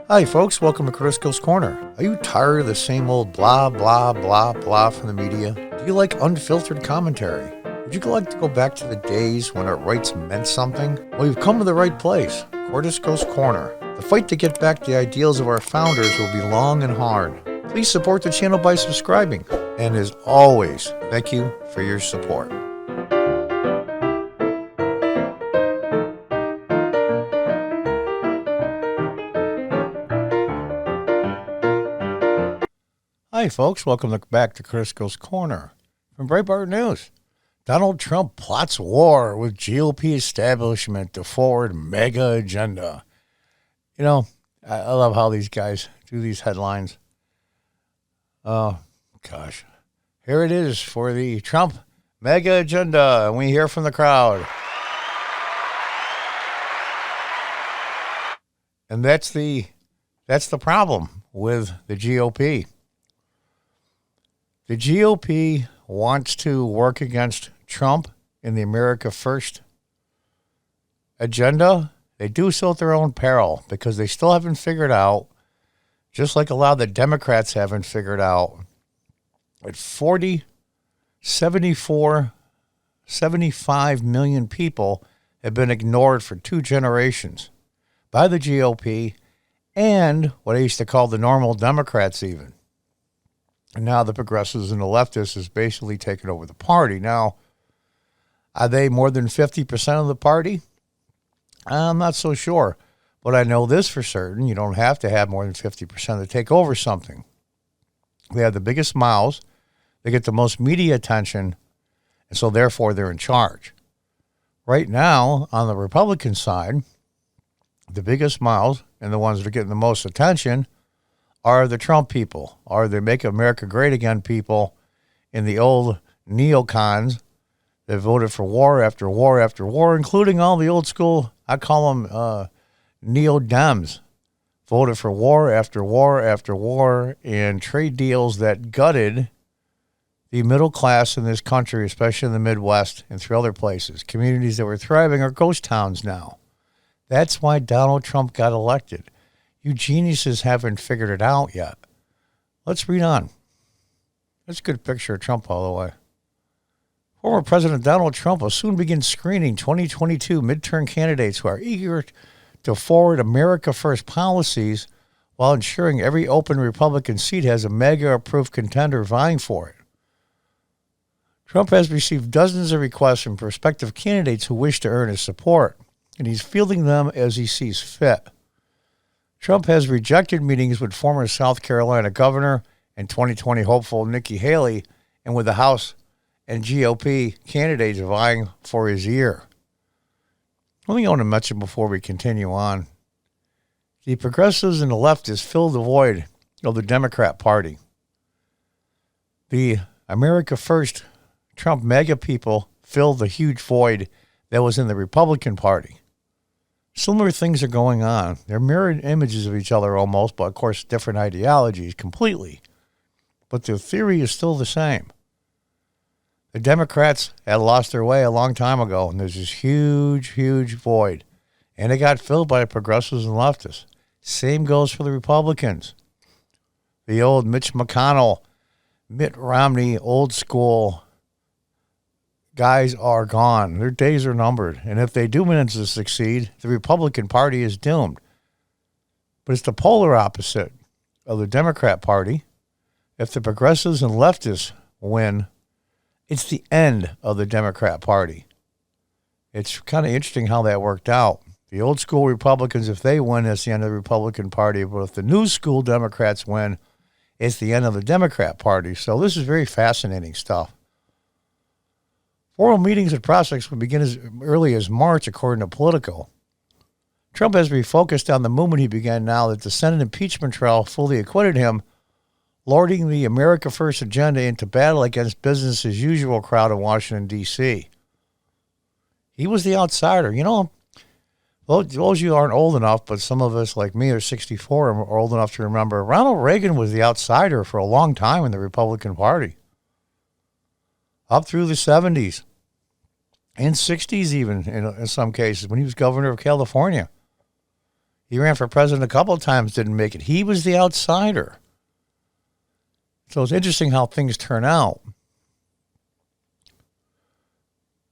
Hi, folks. Welcome to Crisco's Corner. Are you tired of the same old blah, blah, blah, blah from the media? Do you like unfiltered commentary? Would you like to go back to the days when our rights meant something? Well, you've come to the right place. Crisco's Corner. The fight to get back the ideals of our founders will be long and hard. Please support the channel by subscribing. And as always, thank you for your support. Hi, folks. Welcome back to Crisco's Corner. From Breitbart News, Donald Trump plots war with GOP establishment to forward MAGA agenda. You know, I love how these guys do these headlines. Oh, gosh. Here it is for the Trump MAGA agenda, and we hear from the crowd. And that's the problem with the GOP. The GOP wants to work against Trump in the America First agenda. They do so at their own peril because they still haven't figured out, just like a lot of the Democrats haven't figured out, that 75 million people have been ignored for 2 generations by the GOP and what I used to call the normal Democrats even. And now the progressives and the leftists has basically taken over the party. Now, are they more than 50% of the party? I'm not so sure. But I know this for certain. You don't have to have more than 50% to take over something. They have the biggest mouths. They get the most media attention. And so, therefore, they're in charge. Right now, on the Republican side, the biggest mouths and the ones that are getting the most attention are the Trump people, are the Make America Great Again people in the old neocons that voted for war after war after war, including all the old school, I call them neo-Dems, voted for war after war after war and trade deals that gutted the middle class in this country, especially in the Midwest and through other places. Communities that were thriving are ghost towns now. That's why Donald Trump got elected. You geniuses haven't figured it out yet. Let's read on. That's a good picture of Trump, by the way. Former President Donald Trump will soon begin screening 2022 midterm candidates who are eager to forward America First policies while ensuring every open Republican seat has a MAGA-approved contender vying for it. Trump has received dozens of requests from prospective candidates who wish to earn his support, and he's fielding them as he sees fit. Trump has rejected meetings with former South Carolina governor and 2020 hopeful Nikki Haley and with the House and GOP candidates vying for his ear. One thing I want to mention before we continue on. The progressives and the leftists fill the void of the Democrat Party. The America First Trump MAGA people fill the huge void that was in the Republican Party. Similar things are going on. They're mirrored images of each other almost, but of course different ideologies completely. But the theory is still the same. The Democrats had lost their way a long time ago, and there's this huge, huge void. And it got filled by progressives and leftists. Same goes for the Republicans. The old Mitch McConnell, Mitt Romney, old school guys are gone. Their days are numbered. And if they do manage to succeed, the Republican Party is doomed. But it's the polar opposite of the Democrat Party. If the progressives and leftists win, it's the end of the Democrat Party. It's kind of interesting how that worked out. The old school Republicans, if they win, it's the end of the Republican Party. But if the new school Democrats win, it's the end of the Democrat Party. So this is very fascinating stuff. Formal meetings and prospects will begin as early as March, according to Politico. Trump has refocused on the movement he began now that the Senate impeachment trial fully acquitted him, lording the America First agenda into battle against business as usual crowd in Washington, D.C. He was the outsider. You know, those of you aren't old enough, but some of us like me are 64 and are old enough to remember, Ronald Reagan was the outsider for a long time in the Republican Party. Up through the 70s and 60s even in some cases when he was governor of California. He ran for president a couple of times, didn't make it. He was the outsider. So it's interesting how things turn out.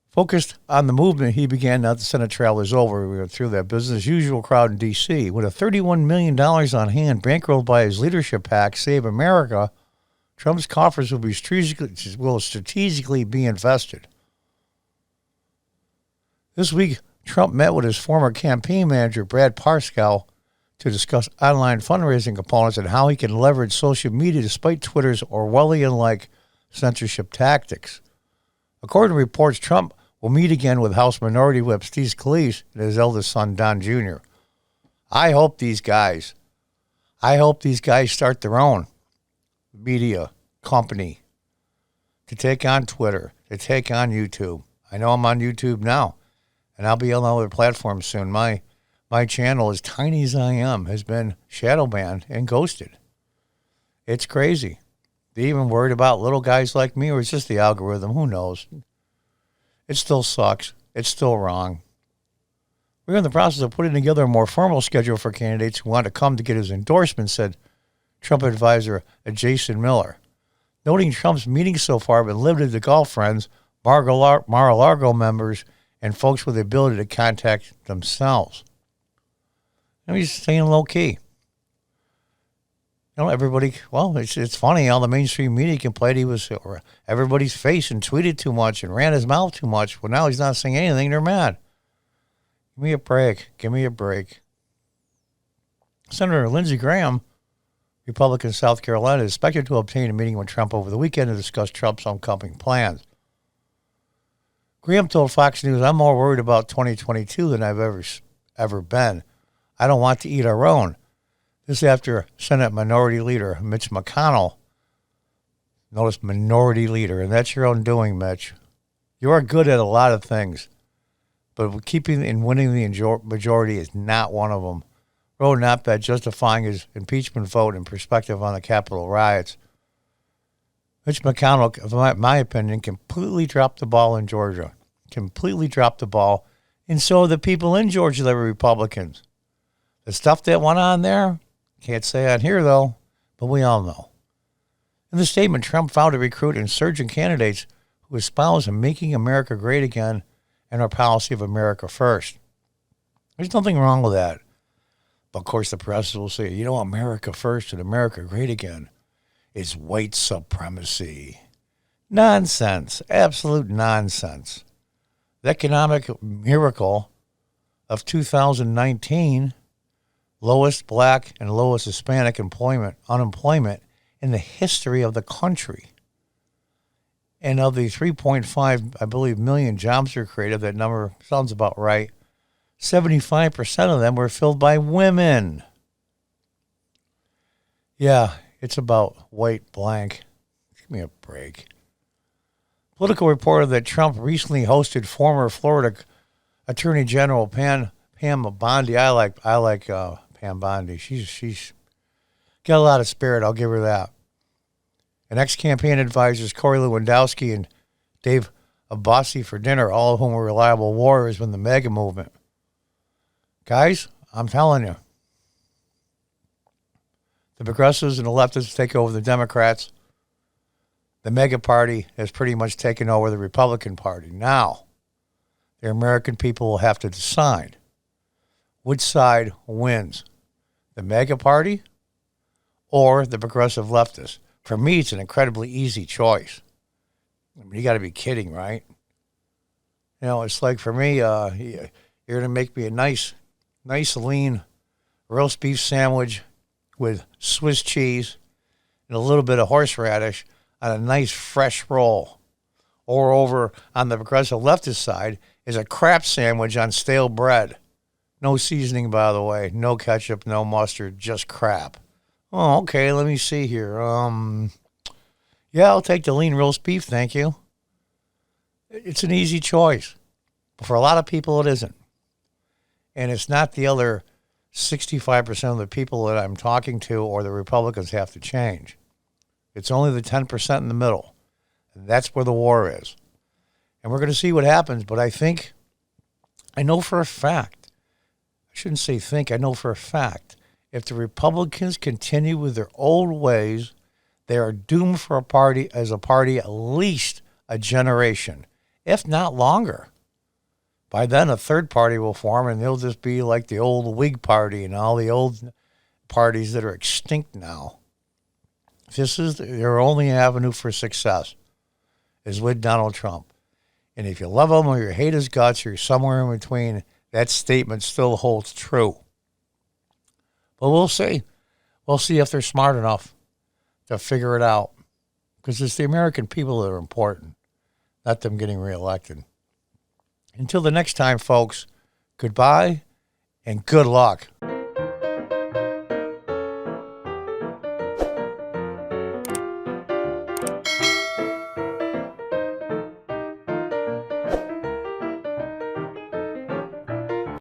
Focused on the movement he began now that the Senate trial is over. We went through that business as usual crowd in D.C. With a $31 million on hand, bankrolled by his leadership PAC, Save America, Trump's coffers will strategically be invested. This week, Trump met with his former campaign manager, Brad Parscale, to discuss online fundraising components and how he can leverage social media despite Twitter's Orwellian-like censorship tactics. According to reports, Trump will meet again with House Minority Whip Steve Scalise and his eldest son, Don Jr. I hope these guys start their own media company to take on Twitter, to take on YouTube. I know I'm on YouTube now, and I'll be on other platforms soon. My channel, as tiny as I am, has been shadow banned and ghosted. It's crazy. They even worried about little guys like me, or it's just the algorithm. Who knows? It still sucks. It's still wrong. We're in the process of putting together a more formal schedule for candidates who want to come to get his endorsement, said Trump advisor Jason Miller. Noting Trump's meetings so far have been limited to golf friends, Mar-a-Lago members, and folks with the ability to contact themselves. And he's staying low-key. Everybody, it's funny how the mainstream media complained he was everybody's face and tweeted too much and ran his mouth too much. Well, now he's not saying anything. They're mad. Give me a break. Give me a break. Senator Lindsey Graham, Republican South Carolina, is expected to obtain a meeting with Trump over the weekend to discuss Trump's upcoming plans. Graham told Fox News, "I'm more worried about 2022 than I've ever been. I don't want to eat our own." This after Senate Minority Leader Mitch McConnell, notice minority leader, and that's your own doing, Mitch. You are good at a lot of things, but keeping and winning the majority is not one of them. Wrote an op-ed justifying his impeachment vote and perspective on the Capitol riots. Mitch McConnell, in my opinion, completely dropped the ball in Georgia. Completely dropped the ball. And so are the people in Georgia that were Republicans. The stuff that went on there, can't say on here, though, but we all know. In the statement, Trump vowed to recruit insurgent candidates who espouse making America great again and our policy of America first. There's nothing wrong with that. But, of course, the press will say, America first and America great again is white supremacy. Nonsense. Absolute nonsense. The economic miracle of 2019, lowest black and lowest Hispanic unemployment in the history of the country. And of the 3.5, I believe, million jobs that are created, that number sounds about right, 75% of them were filled by women. Yeah, it's about white blank. Give me a break. Political reported that Trump recently hosted former Florida Attorney General Pam Bondi. I like Pam Bondi. She's got a lot of spirit. I'll give her that. And ex-campaign advisors Corey Lewandowski and Dave Abbasi for dinner, all of whom were reliable warriors in the MAGA movement. Guys, I'm telling you, the progressives and the leftists take over the Democrats. The MAGA party has pretty much taken over the Republican Party. Now, the American people will have to decide which side wins, the MAGA party or the progressive leftists. For me, it's an incredibly easy choice. I mean, you got to be kidding, right? It's like for me, you're going to make me a nice lean roast beef sandwich with Swiss cheese and a little bit of horseradish on a nice fresh roll. Or over on the progressive leftist side is a crap sandwich on stale bread. No seasoning, by the way. No ketchup, no mustard, just crap. Oh, okay, let me see here. Yeah, I'll take the lean roast beef, thank you. It's an easy choice. But for a lot of people, it isn't. And it's not the other 65% of the people that I'm talking to or the Republicans have to change. It's only the 10% in the middle. And that's where the war is. And we're going to see what happens. But I know for a fact, shouldn't say think, I know for a fact, if the Republicans continue with their old ways, they are doomed for a party at least a generation, if not longer. By then, a third party will form, and they'll just be like the old Whig Party and all the old parties that are extinct now. This is their only avenue for success, is with Donald Trump. And if you love him or you hate his guts or you're somewhere in between, that statement still holds true. But we'll see. We'll see if they're smart enough to figure it out. Because it's the American people that are important, not them getting reelected. Until the next time, folks, goodbye and good luck.